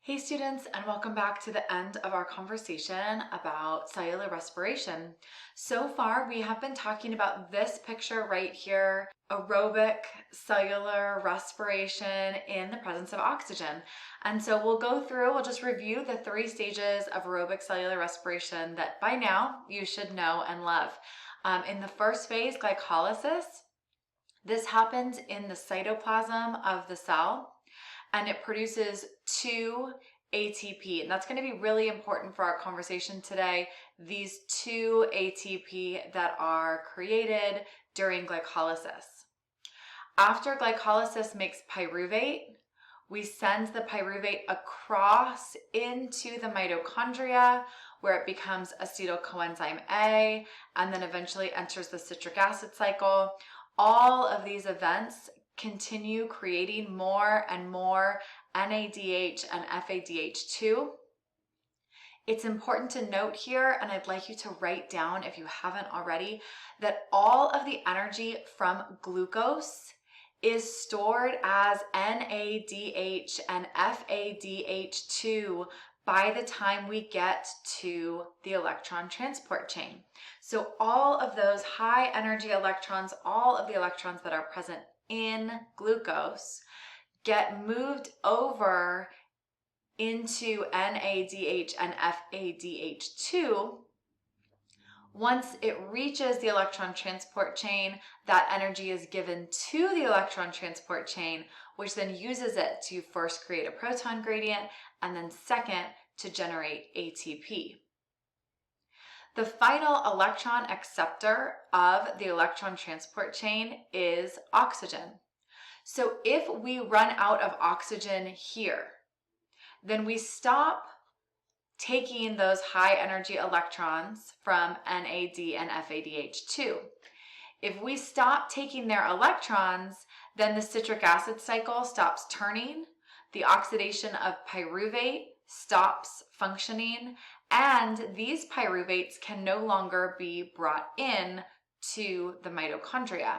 Hey students, and welcome back to the end of our conversation about cellular respiration. So far, we have been talking about this picture right here, aerobic cellular respiration in the presence of oxygen. And so we'll just review the 3 stages of aerobic cellular respiration that by now you should know and love. In the first phase, glycolysis, this happens in the cytoplasm of the cell, and it produces 2 ATP. And that's going to be really important for our conversation today. These 2 ATP that are created during glycolysis. After glycolysis makes pyruvate, we send the pyruvate across into the mitochondria where it becomes acetyl coenzyme A and then eventually enters the citric acid cycle. All of these events continue creating more and more NADH and FADH2. It's important to note here, and I'd like you to write down if you haven't already, that all of the energy from glucose is stored as NADH and FADH2 by the time we get to the electron transport chain. So all of those high energy electrons, all of the electrons that are present in glucose get moved over into NADH and FADH2. Once it reaches the electron transport chain, that energy is given to the electron transport chain, which then uses it to first create a proton gradient and then second to generate ATP. The final electron acceptor of the electron transport chain is oxygen. So if we run out of oxygen here, then we stop taking those high energy electrons from NAD and FADH2. If we stop taking their electrons, then the citric acid cycle stops turning, the oxidation of pyruvate stops functioning, and these pyruvates can no longer be brought in to the mitochondria.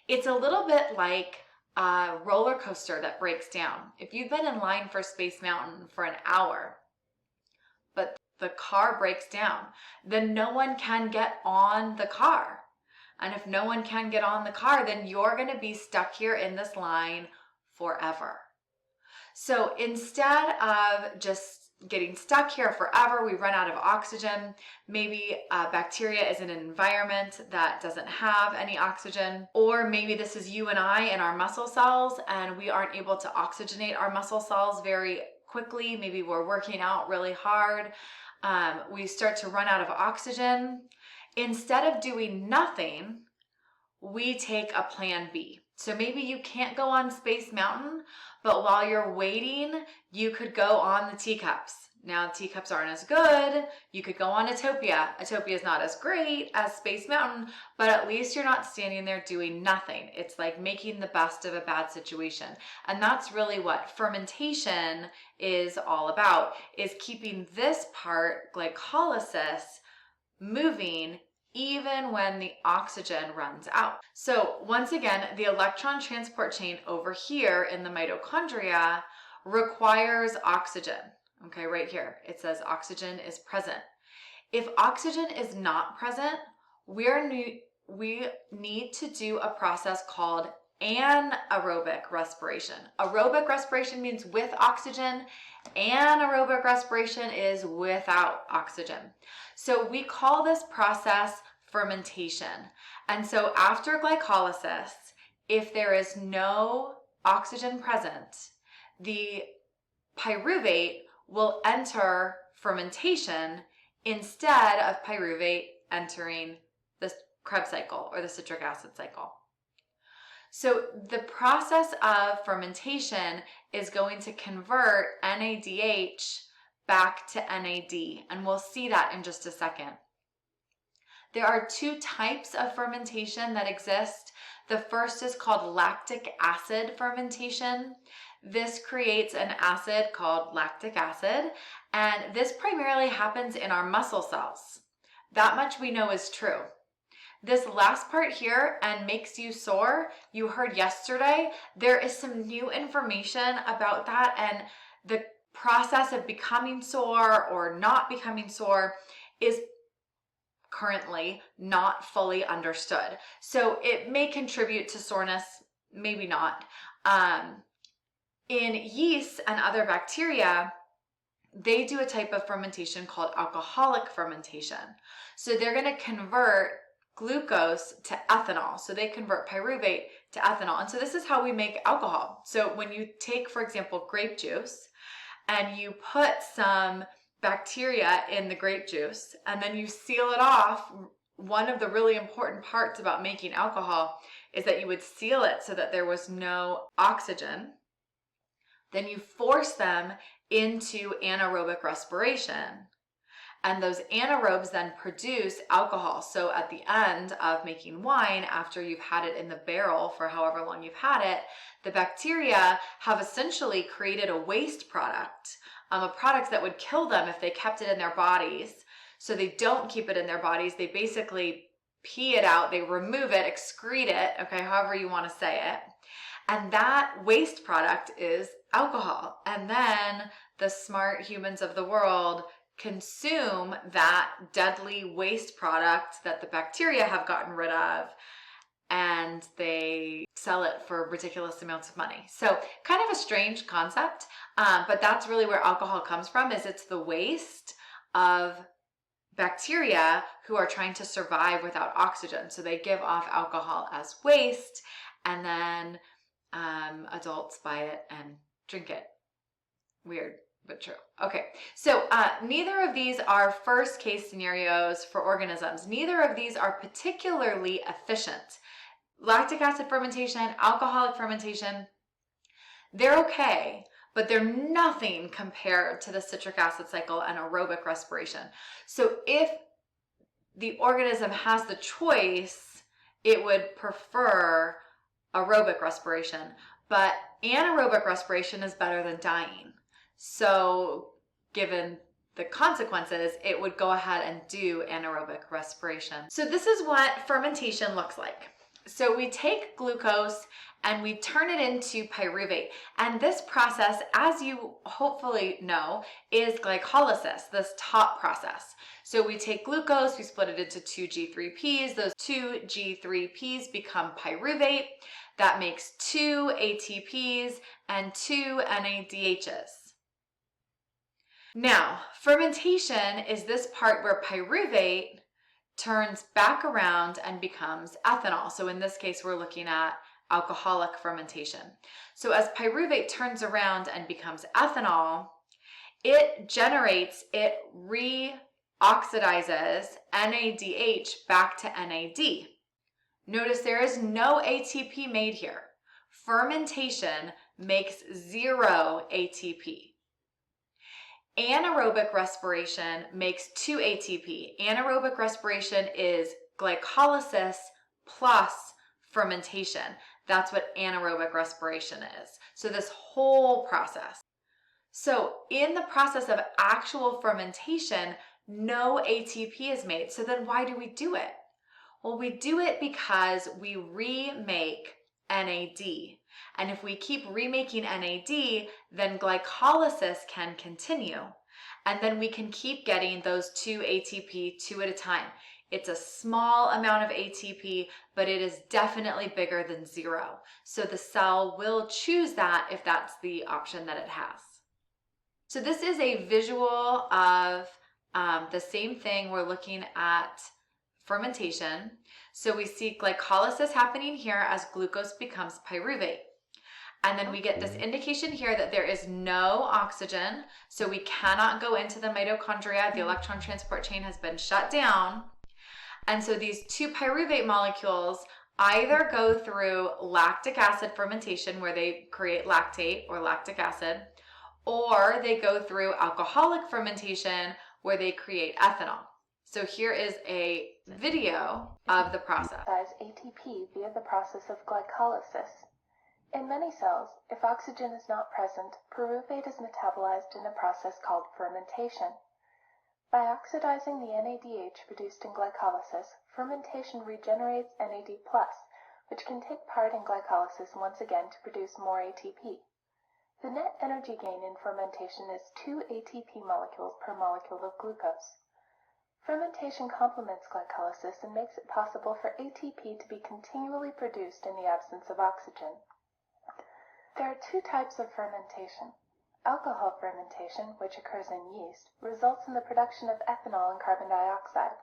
It's a little bit like a roller coaster that breaks down. If you've been in line for Space Mountain for an hour, but the car breaks down, then no one can get on the car. And if no one can get on the car, then you're going to be stuck here in this line forever. So instead of just getting stuck here forever, we run out of oxygen. Maybe bacteria is in an environment that doesn't have any oxygen, or maybe this is you and I in our muscle cells and we aren't able to oxygenate our muscle cells very quickly. Maybe we're working out really hard. We start to run out of oxygen. Instead of doing nothing, we take a plan B. So maybe you can't go on Space Mountain, but while you're waiting, you could go on the teacups. Now, the teacups aren't as good. You could go on Utopia. Utopia is not as great as Space Mountain, but at least you're not standing there doing nothing. It's like making the best of a bad situation. And that's really what fermentation is all about, is keeping this part, glycolysis, moving even when the oxygen runs out. So once again, the electron transport chain over here in the mitochondria requires oxygen. Okay, right here, it says oxygen is present. If oxygen is not present, we need to do a process called anaerobic respiration. Aerobic respiration means with oxygen. Anaerobic respiration is without oxygen. So we call this process fermentation. And so after glycolysis, if there is no oxygen present, the pyruvate will enter fermentation instead of pyruvate entering the Krebs cycle or the citric acid cycle. So the process of fermentation is going to convert NADH back to NAD, and we'll see that in just a second. There are 2 types of fermentation that exist. The first is called lactic acid fermentation. This creates an acid called lactic acid, and this primarily happens in our muscle cells. That much we know is true. This last part here, and makes you sore, you heard yesterday, there is some new information about that, and the process of becoming sore or not becoming sore is currently not fully understood. So it may contribute to soreness, maybe not. In yeasts and other bacteria, they do a type of fermentation called alcoholic fermentation. So they're going to convert glucose to ethanol. So they convert pyruvate to ethanol. And so this is how we make alcohol. So when you take, for example, grape juice and you put some bacteria in the grape juice and then you seal it off, one of the really important parts about making alcohol is that you would seal it so that there was no oxygen. Then you force them into anaerobic respiration. And those anaerobes then produce alcohol. So at the end of making wine, after you've had it in the barrel for however long you've had it, the bacteria have essentially created a waste product, a product that would kill them if they kept it in their bodies. So they don't keep it in their bodies. They basically pee it out, they remove it, excrete it, okay, however you want to say it. And that waste product is alcohol. And then the smart humans of the world consume that deadly waste product that the bacteria have gotten rid of, and they sell it for ridiculous amounts of money. So kind of a strange concept, but that's really where alcohol comes from, is it's the waste of bacteria who are trying to survive without oxygen. So they give off alcohol as waste, and then adults buy it and drink it. Weird, but true. Okay, so neither of these are first case scenarios for organisms. Neither of these are particularly efficient. Lactic acid fermentation, alcoholic fermentation, they're okay, but they're nothing compared to the citric acid cycle and aerobic respiration. So if the organism has the choice, it would prefer aerobic respiration, but anaerobic respiration is better than dying. So given the consequences, it would go ahead and do anaerobic respiration. So this is what fermentation looks like. So we take glucose and we turn it into pyruvate. And this process, as you hopefully know, is glycolysis, this top process. So we take glucose, we split it into two G3Ps. Those two G3Ps become pyruvate. That makes two ATPs and two NADHs. Now, fermentation is this part where pyruvate turns back around and becomes ethanol. So in this case, we're looking at alcoholic fermentation. So as pyruvate turns around and becomes ethanol, it reoxidizes NADH back to NAD. Notice there is no ATP made here. Fermentation makes 0 ATP. Anaerobic respiration makes 2 ATP. Anaerobic respiration is glycolysis plus fermentation. That's what anaerobic respiration is. So this whole process. So in the process of actual fermentation, no ATP is made. So then why do we do it? Well, we do it because we remake NAD. And if we keep remaking NAD, then glycolysis can continue. And then we can keep getting those 2 ATP 2 at a time. It's a small amount of ATP, but it is definitely bigger than 0. So the cell will choose that if that's the option that it has. So this is a visual of the same thing. We're looking at fermentation. So we see glycolysis happening here as glucose becomes pyruvate. And then we get this indication here that there is no oxygen, so we cannot go into the mitochondria. The electron transport chain has been shut down. And so these 2 pyruvate molecules either go through lactic acid fermentation, where they create lactate or lactic acid, or they go through alcoholic fermentation, where they create ethanol. So here is a video of the process. ATP via the process of glycolysis. In many cells, if oxygen is not present, pyruvate is metabolized in a process called fermentation. By oxidizing the NADH produced in glycolysis, fermentation regenerates NAD+, which can take part in glycolysis once again to produce more ATP. The net energy gain in fermentation is 2 ATP molecules per molecule of glucose. Fermentation complements glycolysis and makes it possible for ATP to be continually produced in the absence of oxygen. There are 2 types of fermentation. Alcohol fermentation, which occurs in yeast, results in the production of ethanol and carbon dioxide.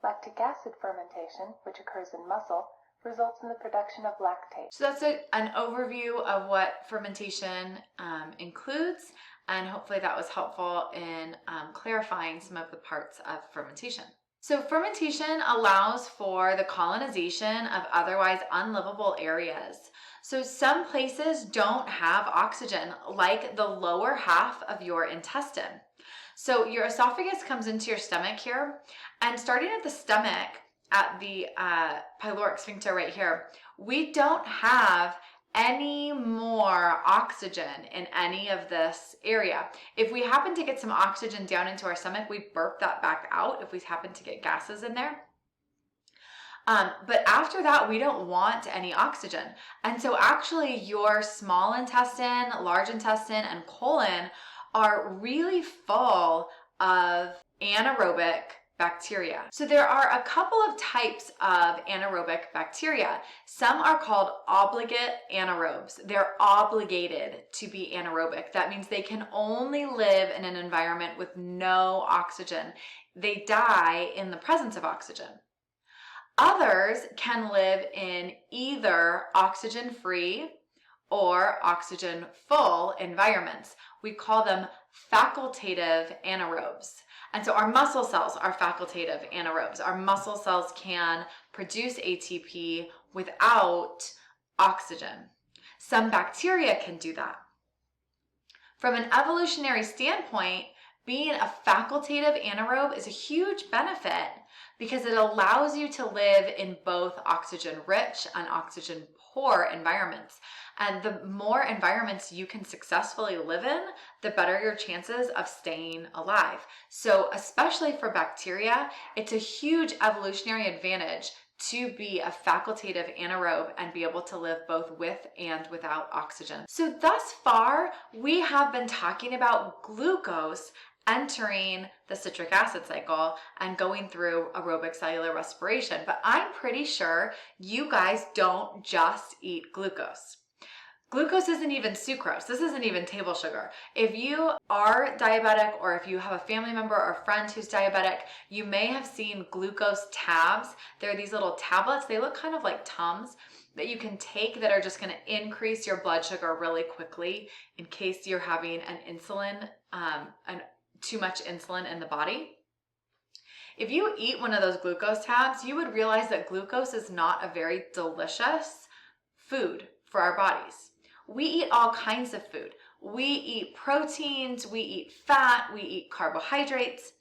Lactic acid fermentation, which occurs in muscle, results in the production of lactate. So that's an overview of what fermentation includes, and hopefully that was helpful in clarifying some of the parts of fermentation. So fermentation allows for the colonization of otherwise unlivable areas. So some places don't have oxygen, like the lower half of your intestine. So your esophagus comes into your stomach here, and starting at the stomach, at the pyloric sphincter right here, we don't have any more oxygen in any of this area. If we happen to get some oxygen down into our stomach, we burp that back out if we happen to get gases in there. But after that, we don't want any oxygen. And so actually your small intestine, large intestine, and colon are really full of anaerobic bacteria. So there are a couple of types of anaerobic bacteria. Some are called obligate anaerobes. They're obligated to be anaerobic. That means they can only live in an environment with no oxygen. They die in the presence of oxygen. Others can live in either oxygen-free or oxygen-full environments. We call them facultative anaerobes. And so our muscle cells are facultative anaerobes. Our muscle cells can produce ATP without oxygen. Some bacteria can do that. From an evolutionary standpoint, being a facultative anaerobe is a huge benefit because it allows you to live in both oxygen-rich and oxygen-poor environments. And the more environments you can successfully live in, the better your chances of staying alive. So especially for bacteria, it's a huge evolutionary advantage to be a facultative anaerobe and be able to live both with and without oxygen. So thus far, we have been talking about glucose entering the citric acid cycle and going through aerobic cellular respiration. But I'm pretty sure you guys don't just eat glucose. Glucose isn't even sucrose. This isn't even table sugar. If you are diabetic or if you have a family member or friend who's diabetic, you may have seen glucose tabs. They're these little tablets. They look kind of like Tums that you can take that are just going to increase your blood sugar really quickly in case you're having too much insulin in the body. If you eat one of those glucose tabs, you would realize that glucose is not a very delicious food for our bodies. We eat all kinds of food. We eat proteins, we eat fat, we eat carbohydrates,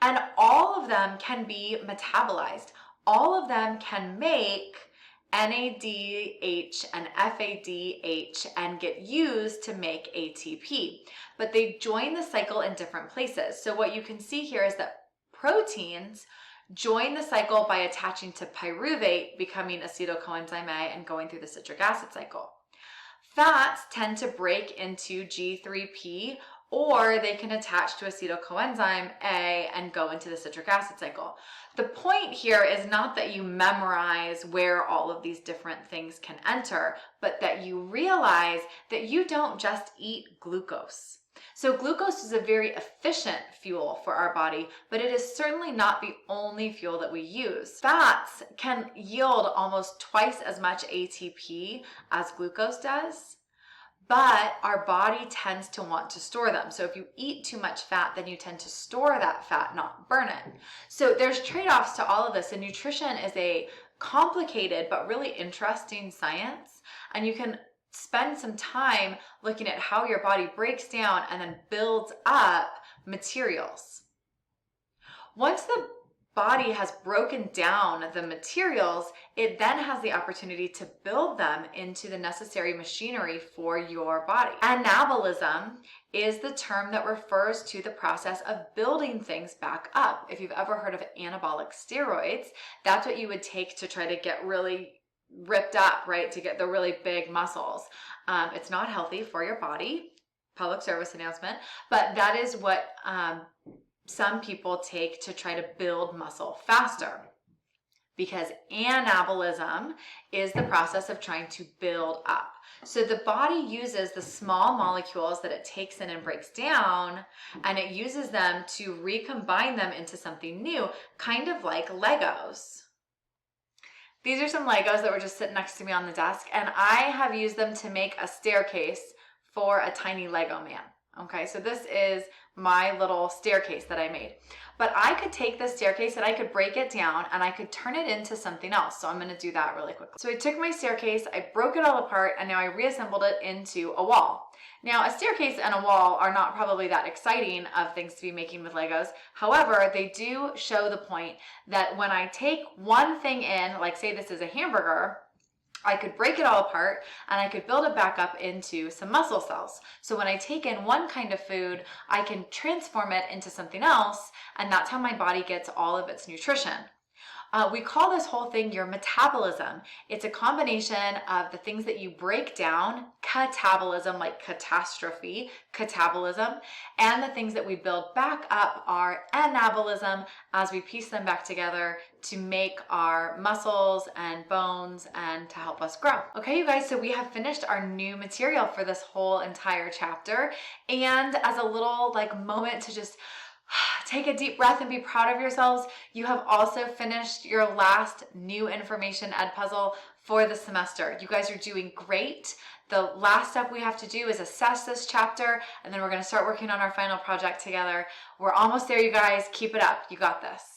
and all of them can be metabolized. All of them can make NADH and FADH and get used to make ATP, but they join the cycle in different places. So what you can see here is that proteins join the cycle by attaching to pyruvate, becoming acetyl-coenzyme A and going through the citric acid cycle. Fats tend to break into G3P, or they can attach to acetyl-coenzyme A and go into the citric acid cycle. The point here is not that you memorize where all of these different things can enter, but that you realize that you don't just eat glucose. So glucose is a very efficient fuel for our body, but it is certainly not the only fuel that we use. Fats can yield almost twice as much ATP as glucose does, but our body tends to want to store them. So if you eat too much fat, then you tend to store that fat, not burn it. So there's trade-offs to all of this, and nutrition is a complicated but really interesting science, and you can spend some time looking at how your body breaks down and then builds up materials. Once the body has broken down the materials, it then has the opportunity to build them into the necessary machinery for your body. Anabolism is the term that refers to the process of building things back up. If you've ever heard of anabolic steroids, that's what you would take to try to get really ripped up, right? To get the really big muscles. It's not healthy for your body. public service announcement, but that is what some people take to try to build muscle faster. Because anabolism is the process of trying to build up. So the body uses the small molecules that it takes in and breaks down, and it uses them to recombine them into something new, kind of like Legos. These are some Legos that were just sitting next to me on the desk, and I have used them to make a staircase for a tiny Lego man. Okay, so this is my little staircase that I made. But I could take this staircase and I could break it down and I could turn it into something else. So I'm gonna do that really quickly. So I took my staircase, I broke it all apart, and now I reassembled it into a wall. Now, a staircase and a wall are not probably that exciting of things to be making with Legos. However, they do show the point that when I take one thing in, like say this is a hamburger, I could break it all apart and I could build it back up into some muscle cells. So when I take in one kind of food, I can transform it into something else, and that's how my body gets all of its nutrition. We call this whole thing your metabolism. It's a combination of the things that you break down, catabolism, like catastrophe, catabolism, and the things that we build back up are anabolism as we piece them back together to make our muscles and bones and to help us grow. Okay, you guys, so we have finished our new material for this whole entire chapter. And as a little moment to just take a deep breath and be proud of yourselves, you have also finished your last new information ed puzzle for the semester. You guys are doing great. The last step we have to do is assess this chapter, and then we're going to start working on our final project together. We're almost there, you guys. Keep it up. You got this.